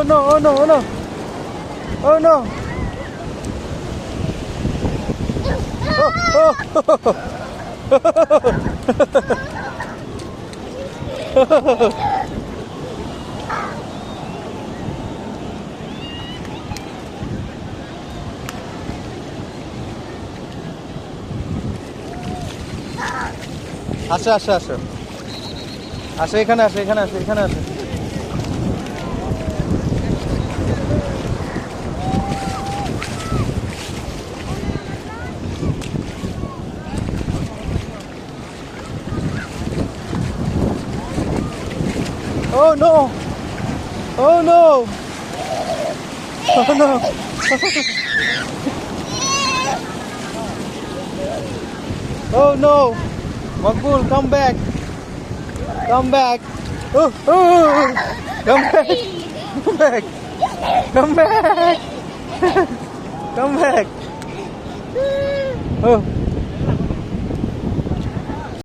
Oh no, oh no, oh no. Oh no. আসো আসো আসো আসো, এখানে আসো, এখানে আসো, এখানে আসো। Oh no! Oh no! Oh no! Oh no! Makbul, come back! Come back! Oh, oh! Come back! Come back! Come back! Come back! Oh!